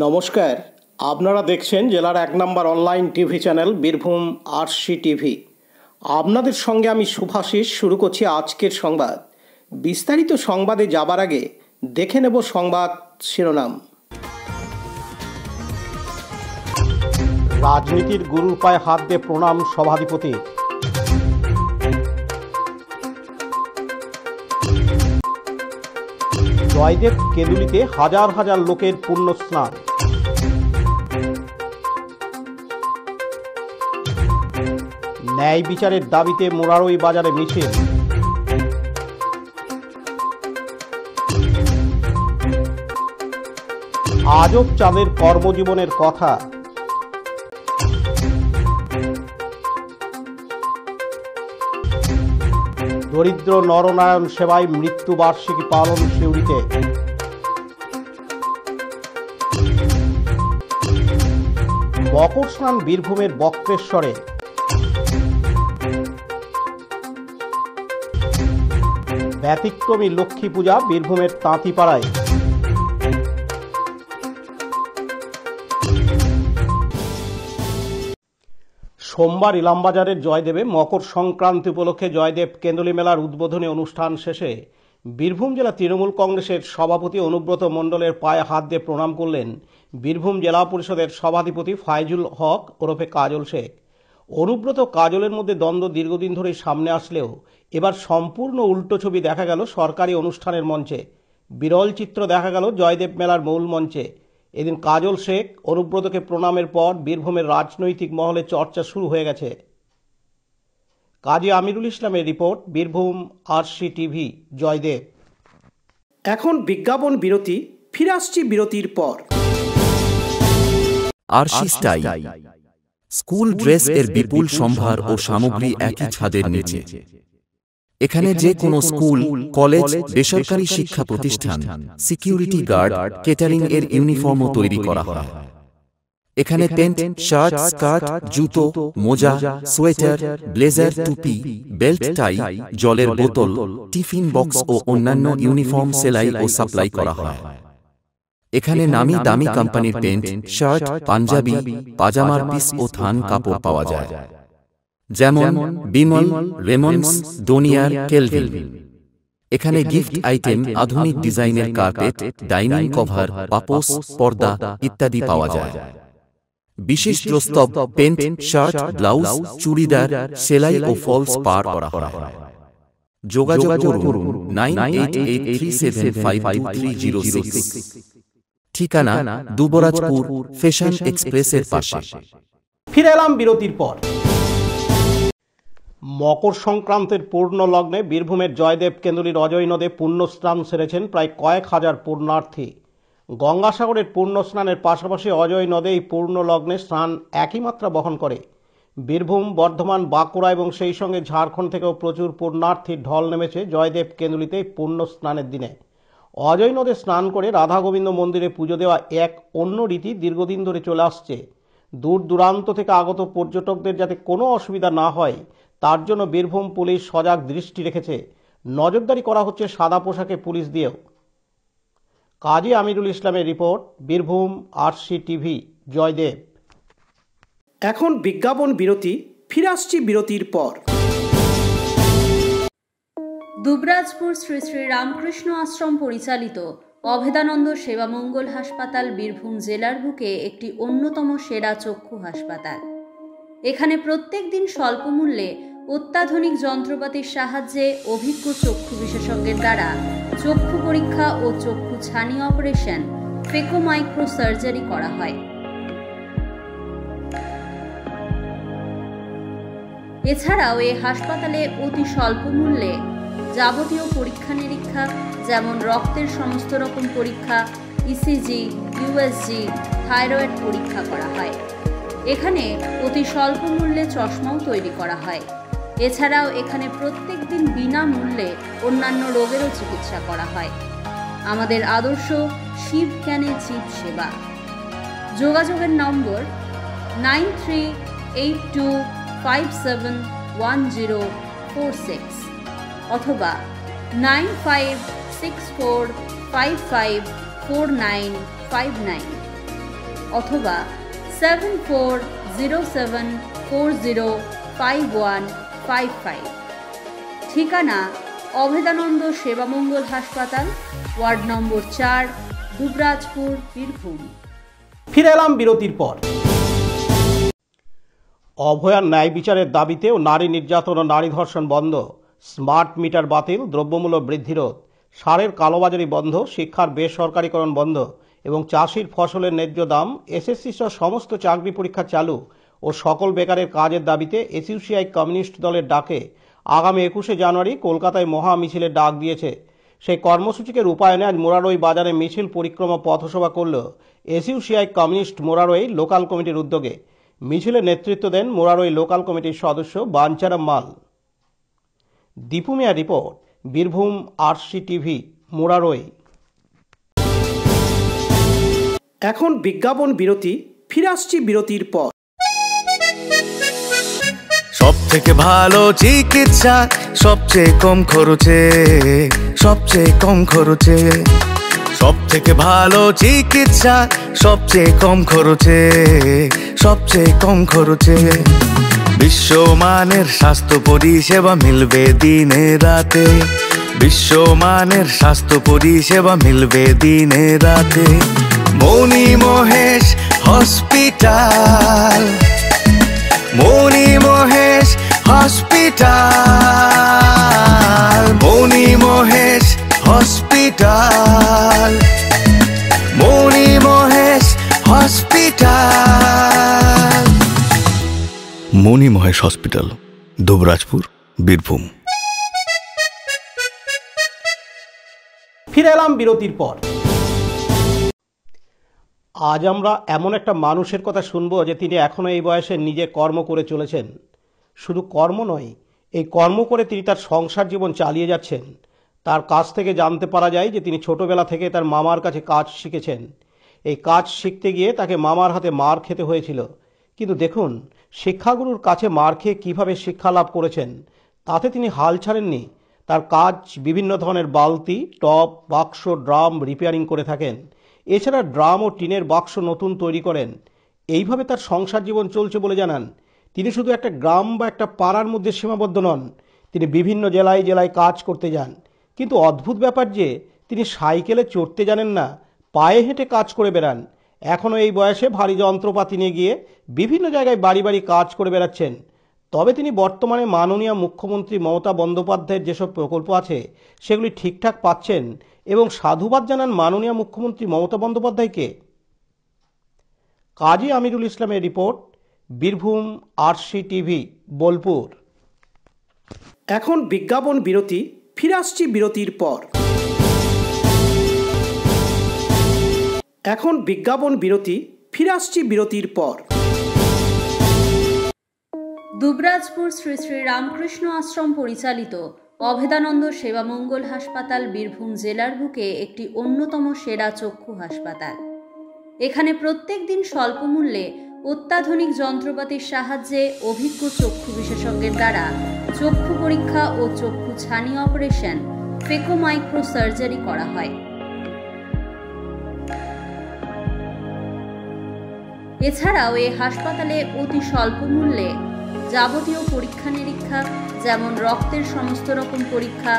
নমস্কার, আপনারা দেখছেন জেলার 1 নম্বর online TV channel Birbhum RC TV. আপনাদের সঙ্গে আমি শুভাশিস। শুরু করছি আজকের সংবাদ। বিস্তারিত সংবাদে যাবার আগে দেখে নেব সংবাদ শিরোনাম। রাজনীতির গুরুর পায়ে হাত দিয়ে প্রণাম সভাধিপতি। জয়দেব কেঁদুলিতে হাজার হাজার লোকের পুণ্য স্নান। ন্যায় বিচারের দাবিতে মোরারই বাজারে মিছিল। আজব চাঁদের কর্মজীবনের কথা। দরিদ্র নরনারায়ণ সেবায় মৃত্যুবার্ষিকী পালন সিউড়িতে। মকর স্নান বীরভূমের বক্রেশ্বরে। ব্যতিক্রমী লক্ষ্মী পূজা বীরভূমের তাঁতিপাড়ায়। সোমবার ইলামবাজারের জয়দেবে মকর সংক্রান্তি উপলক্ষে জয়দেব কেঁদুলি মেলার উদ্বোধনী অনুষ্ঠান শেষে বীরভূম জেলা তৃণমূল কংগ্রেসের সভাপতি অনুব্রত মণ্ডলের পায়ে হাত দিয়ে প্রণাম করলেন বীরভূম জেলা পরিষদের সভাধিপতি ফাইজুল হক ওরফে কাজল শেখ। অনুব্রত কাজলের মধ্যে দ্বন্দ্ব দীর্ঘদিন ধরেই সামনে আসলেও এবার সম্পূর্ণ উল্টো ছবি দেখা গেল সরকারি অনুষ্ঠানের মঞ্চে। বিরল চিত্র দেখা গেল জয়দেব মেলার মূল মঞ্চে। এদিন কাজল শেখ অনুব্রতকে প্রণামের পর বীরভূমের রাজনৈতিক মহলে চর্চা শুরু হয়ে গেছে। কাজী আমিরুল ইসলামের report, Birbhum RC TV, Joydev. এখন বিজ্ঞাপন বিরতি, ফিরে আসছি বিরতির পর। আরসি স্টাইল স্কুল ড্রেস এর বিপুল সম্ভার ও সামগ্রী একই ছাদের নিচে। এখানে যে কোনো স্কুল, কলেজ, বেসরকারি শিক্ষা প্রতিষ্ঠান, সিকিউরিটি গার্ড, কেটারিং এর ইউনিফর্মও তৈরি করা হয়। এখানে প্যান্ট, শার্ট, স্কার্ট, জুতো, মোজা, সোয়েটার, ব্লেজার, টুপি, বেল্ট, টাই, জলের বোতল, টিফিন বক্স ও অন্যান্য ইউনিফর্ম সেলাই ও সাপ্লাই করা হয়। এখানে নামি দামি কোম্পানির প্যান্ট, শার্ট, পাঞ্জাবি, পাজামার পিস ও থান কাপড় পাওয়া যায়, যেমন বিমল, রেমন্ডস, ডোনিয়ার, কেলভিন। এখানে গিফট আইটেম, আধুনিক ডিজাইনের কার্পেট, ডাইনিং কভার, পাপোশ, পর্দা ইত্যাদি পাওয়া যায়। বিশেষ প্রস্তাব, প্যান্ট, শার্ট, ব্লাউজ, চুড়িদার, সেলাই ও ফলস পার করা হয়। যোগাযোগ করুন 9883752306। ঠিকানা দুবরাজপুর, ফ্যাশন এক্সপ্রেসের পাশে। ফিরে এলাম বিরতির পর। মকর সংক্রান্তির পূর্ণ লগ্নে বীরভূমের জয়দেব কেঁদুলির অজয় নদে পুণ্য স্নান সেরেছেন প্রায় কয়েক হাজার পুণ্যার্থী। গঙ্গাসাগরের পুণ্য স্নানের পাশাপাশি অজয় নদে এই পূর্ণ লগ্নে স্নান একই মাত্রা বহন করে। বীরভূম, বর্ধমান, বাঁকুড়া এবং সেই সঙ্গে ঝাড়খণ্ড থেকেও প্রচুর পুণ্যার্থীর ঢল নেমেছে জয়দেব কেঁদুলিতে এই পুণ্য স্নানের দিনে। অজয় নদে স্নান করে রাধা গোবিন্দ মন্দিরে পুজো দেওয়া এক অন্য রীতি দীর্ঘদিন ধরে চলে আসছে। দূর দূরান্ত থেকে আগত পর্যটকদের যাতে কোনো অসুবিধা না হয় তার জন্য বীরভূম পুলিশ সজাগ দৃষ্টি রেখেছে। নজরদারি করা হচ্ছে সাদা পোশাকে পুলিশ দিয়েও। কাজী আমিরুল ইসলামের report, Birbhum RC TV, Joydev. এখন বিজ্ঞাপন বিরতি, ফিরে আসছি বিরতির পর। দুবরাজপুর শ্রী শ্রী রামকৃষ্ণ আশ্রম পরিচালিত অভেদানন্দ সেবামঙ্গল হাসপাতাল বীরভূম জেলার বুকে একটি অন্যতম সেরা চক্ষু হাসপাতাল। এখানে প্রত্যেক দিন স্বল্প মূল্যে অত্যাধুনিক যন্ত্রপাতির সাহায্যে অভিজ্ঞ চক্ষু বিশেষজ্ঞের দ্বারা চক্ষু পরীক্ষা ও চক্ষু ছানি অপারেশন, ফেকো মাইক্রো সার্জারি করা হয়। এছাড়াও এই হাসপাতালে অতি স্বল্প মূল্যে যাবতীয় পরীক্ষা নিরীক্ষা, যেমন রক্তের সমস্ত রকম পরীক্ষা, ইসিজি, ইউএসজি, থাইরয়েড পরীক্ষা করা হয়। এখানে অতি স্বল্প মূল্যে চশমাও তৈরি করা হয়। এছাড়াও এখানে প্রত্যেক দিন বিনামূল্যে অন্যান্য রোগেরও চিকিৎসা করা হয়। আমাদের আদর্শ শিব জ্ঞানে জীব সেবা। যোগাযোগের নম্বর 9382571046 অথবা 9564554959। অথবা 7407405155। ঠিকানা অভেদানন্দ সেবামঙ্গল হাসপাতাল, ওয়ার্ড নম্বর 4, দুবরাজপুর, বীরভূম। ফিরে এলাম বিরতির পর। অভয়ার ন্যায় বিচারের দাবিতে ও নারী নির্যাতন ও নারী ধর্ষণ বন্ধ, স্মার্ট মিটার বাতিল, দ্রব্যমূল্য বৃদ্ধি রোধ, সারের কালোবাজারি বন্ধ, শিক্ষার বেসরকারীকরণ বন্ধ এবং চাষির ফসলের ন্যায্য দাম, এসএসসি সহ সমস্ত চাকরি পরীক্ষা চালু ও সকল বেকারের কাজের দাবিতে এসইউসিআই কমিউনিস্ট দলের ডাকে আগামী 21শে জানুয়ারি কলকাতায় মহা মিছিলের ডাক দিয়েছে। সেই কর্মসূচিকে রূপায়ণে আজ মোরারই বাজারে মিছিল পরিক্রমা পথসভা করল এসইউসিআই কমিউনিস্ট মোরারই লোকাল কমিটির উদ্যোগে। মিছিলে নেতৃত্ব দেন মোরারই লোকাল কমিটির সদস্য Bancharam Mal. Dipu Mia report, Birbhum RC TV, Murarai. এখন বিজ্ঞাপন বিরতি, ফিরে আসছি বিরতির পর। সব থেকে ভালো চিকিৎসা সবচেয়ে কম খরচে, সবচেয়ে কম খরচে। সব থেকে ভালো চিকিৎসা সবচেয়ে কম খরচে, সবচেয়ে কম খরচে। বিশ্বমানের স্বাস্থ্য পরিষেবা মিলবে দিনে রাতে, বিশ্বমানের স্বাস্থ্য পরিষেবা মিলবে দিনে রাতে। মণি মহেশ হসপিটাল, মণি মহেশ হসপিটাল, মণি মহেশ হসপিটাল, মণি মহেশ হসপিটাল। মণি মহেশ হসপিটাল, দুবরাজপুর, বীরভূম। ফিরে এলাম বিরতির পর। আজ আমরা এমন একটা মানুষের কথা শুনবো যে তিনি এখনো এই বয়সে নিজে কর্ম করে চলেছেন। শুধু কর্ম নয়, এই কর্ম করে তিনি তার সংসার জীবন চালিয়ে যাচ্ছেন। তার কাছ থেকে জানতে পারা যায় যে তিনি ছোটবেলা থেকে তার মামার কাছে কাজ শিখেছেন। এই কাজ শিখতে গিয়ে তাকে মামার হাতে মার খেতে হয়েছিল, কিন্তু দেখুন শিক্ষাগুরুর কাছে মার খেয়ে কীভাবে শিক্ষা লাভ করেছেন, তাতে তিনি হাল ছাড়েননি। তার কাজ বিভিন্ন ধরনের বালতি, টব, বাক্স, ড্রাম রিপেয়ারিং করে থাকেন। এছাড়া ড্রাম ও টিনের বাক্স নতুন তৈরি করেন। এইভাবে তার সংসার জীবন চলছে বলে জানান। তিনি শুধু একটা গ্রাম বা একটা পাড়ার মধ্যে সীমাবদ্ধ নন, তিনি বিভিন্ন জেলায় জেলায় কাজ করতে যান। কিন্তু অদ্ভুত ব্যাপার যে তিনি সাইকেলে চড়তে জানেন না, পায়ে হেঁটে কাজ করে বেড়ান। এখনও এই বয়সে ভারী যন্ত্রপাতি নিয়ে গিয়ে বিভিন্ন জায়গায় বাড়ি বাড়ি কাজ করে বেড়াচ্ছেন। তবে তিনি বর্তমানে মাননীয় মুখ্যমন্ত্রী মমতা বন্দ্যোপাধ্যায়ের যেসব প্রকল্প আছে সেগুলি ঠিকঠাক পাচ্ছেন এবং সাধুবাদ জানান মাননীয় মুখ্যমন্ত্রী মমতা বন্দ্যোপাধ্যায়কে। কাজী আমিরুল ইসলামের report, Birbhum RC TV, Bolpur. এখন বিজ্ঞাপন বিরতি, ফিরে আসছি বিরতির পর। এখন বিজ্ঞাপন বিরতি, ফিরে আসছি বিরতির পর। দুবরাজপুর শ্রী শ্রী রামকৃষ্ণ আশ্রম পরিচালিত অভেদানন্দ সেবামঙ্গল হাসপাতাল বীরভূম জেলার বুকে একটি অন্যতম সেরা চক্ষু হাসপাতাল। এখানে প্রত্যেক দিন স্বল্প মূল্যে অত্যাধুনিক যন্ত্রপাতির সাহায্যে অভিজ্ঞ চক্ষু বিশেষজ্ঞের দ্বারা চক্ষু পরীক্ষা ও চক্ষু ছানি অপারেশন, ফেকো মাইক্রো সার্জারি করা হয়। এছাড়াও এই হাসপাতালে অতি স্বল্প মূল্যে যাবতীয় পরীক্ষা নিরীক্ষা যেমন রক্তের সমস্ত রকম পরীক্ষা,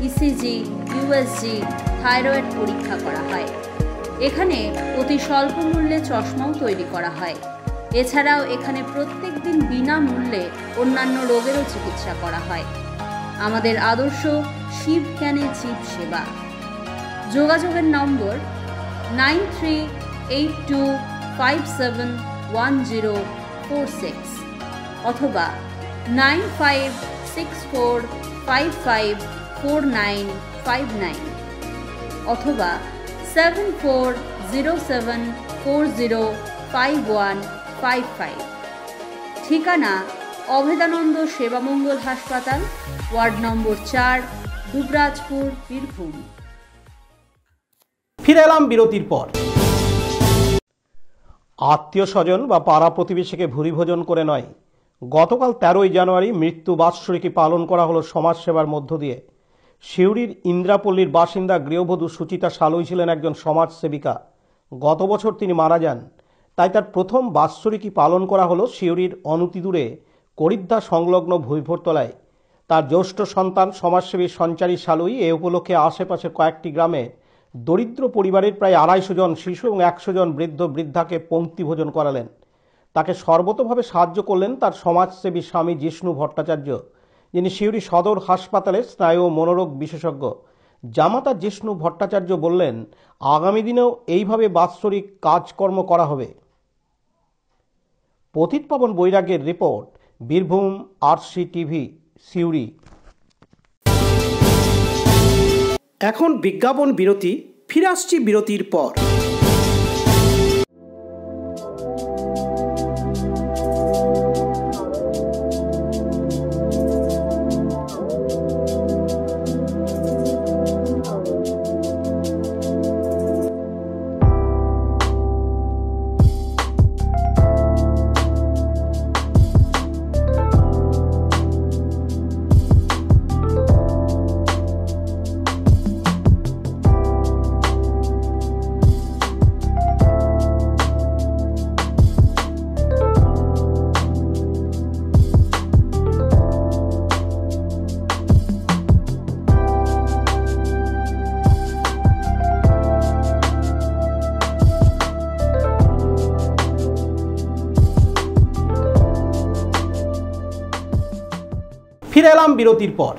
ইসিজি, ইউএসজি, থাইরয়েড পরীক্ষা করা হয়। এখানে অতি স্বল্প মূল্যে চশমাও তৈরি করা হয়। এছাড়াও এখানে প্রত্যেক দিন বিনামূল্যে অন্যান্য রোগেরও চিকিৎসা করা হয়। আমাদের আদর্শ শিব জ্ঞানে জীব সেবা। যোগাযোগের নম্বর 9382571046 অথবা 9564554959 অথবা 7407405155। ঠিকানা অভেদানন্দ সেবামঙ্গল হাসপাতাল, ওয়ার্ড নম্বর 4, দুবরাজপুর, বীরভূম। ফিরে এলাম বিরতির পর। আত্মীয় স্বজন বা পাড়া প্রতিবেশীকে ভুরিভোজন করে নয়, গতকাল 13ই জানুয়ারি মৃত্যু বাৎসরিকী পালন করা হলো সমাজসেবার মধ্য দিয়ে। সিউড়ির ইন্দ্রাপল্লীর বাসিন্দা গৃহবধূ সুচিতা সালুই ছিলেন একজন সমাজসেবিকা। গত বছর তিনি মারা যান। তাই তার প্রথম বাৎসরিকী পালন করা হলো সিউড়ির অনতিদূরে করিদ্ধা সংলগ্ন ভুইভোরতলায়। তার জ্যেষ্ঠ সন্তান সমাজসেবী সঞ্চারী সালুই এ উপলক্ষে আশেপাশের কয়েকটি গ্রামে দরিদ্র পরিবারের প্রায় 250 জন শিশু এবং 100 জন বৃদ্ধ বৃদ্ধাকে পঙ্ক্তি ভোজন করালেন। তাকে সর্বতোভাবে সাহায্য করলেন তার সমাজসেবী স্বামী জিষ্ণু ভট্টাচার্য, যিনি সিউড়ি সদর হাসপাতালের স্নায়ু ও মনোরোগ বিশেষজ্ঞ। জামাতা জিষ্ণু ভট্টাচার্য বললেন, আগামী দিনেও এইভাবে বাৎসরিক কাজকর্ম করা হবে। পতিত পাবন বৈরাগ্যের report, Birbhum RC TV, Suri. এখন বিজ্ঞাপন বিরতি, ফিরে আসছি বিরতির পর। ফিরে এলাম বিরতির পর।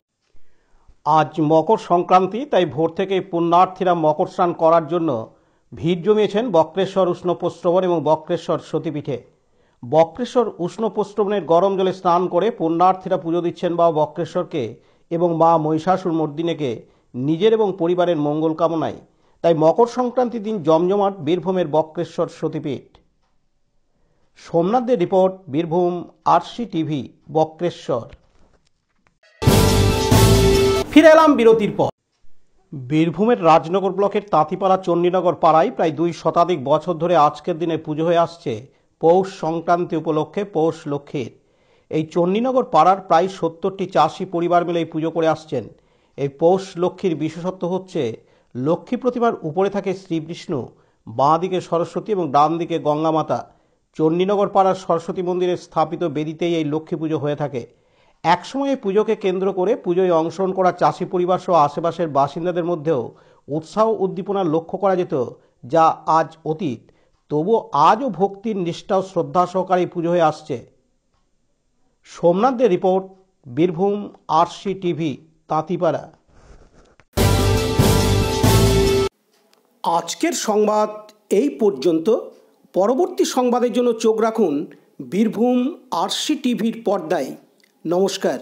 আজ মকর সংক্রান্তি, তাই ভোর থেকেই পুণ্যার্থীরা মকর স্নান করার জন্য ভিড় জমিয়েছেন বক্রেশ্বর উষ্ণপ্রস্রবণ এবং বক্রেশ্বর সতীপীঠে। বক্রেশ্বর উষ্ণপ্রস্রবণের গরম জলে স্নান করে পুণ্যার্থীরা পুজো দিচ্ছেন বাবা বক্রেশ্বরকে এবং মা মহিষাসুর মর্দিনীকে নিজের এবং পরিবারের মঙ্গল কামনায়। তাই মকর সংক্রান্তির দিন জমজমাট বীরভূমের বক্রেশ্বর সতীপীঠ। সোমনাথদের report, Birbhum RC TV, Bakreshwar. ফিরে এলাম বিরতির পর। বীরভূমের রাজনগর ব্লকের তাঁতিপাড়া চণ্ডীনগর পাড়ায় প্রায় 2 শতাধিক বছর ধরে আজকের দিনে পুজো হয়ে আসছে পৌষ সংক্রান্তি উপলক্ষে পৌষ লক্ষ্মীর। এই চণ্ডীনগর পাড়ার প্রায় 70টি চাষি পরিবার মিলে এই পুজো করে আসছেন। এই পৌষ লক্ষ্মীর বিশেষত্ব হচ্ছে লক্ষ্মী প্রতিমার উপরে থাকে শ্রীবিষ্ণু, বাঁ দিকে সরস্বতী এবং ডান দিকে গঙ্গা মাতা। চণ্ডীনগর পাড়ার সরস্বতী মন্দিরে স্থাপিত বেদিতেই এই লক্ষ্মী পুজো হয়ে থাকে। একসময় এই পুজোকে কেন্দ্র করে পুজোয় অংশগ্রহণ করা চাষি পরিবার সহ আশেপাশের বাসিন্দাদের মধ্যেও উৎসাহ উদ্দীপনা লক্ষ্য করা যেত, যা আজ অতীত। তবুও আজও ভক্তির নিষ্ঠা ও শ্রদ্ধা সহকারে পুজো হয়ে আসছে। সোমনাথদের রিপোর্ট, বীরভূম আরসি টিভি, তাঁতিপাড়া। আজকের সংবাদ এই পর্যন্ত। পরবর্তী সংবাদের জন্য চোখ রাখুন বীরভূম আরসি টিভির পর্দায়। নমস্কার।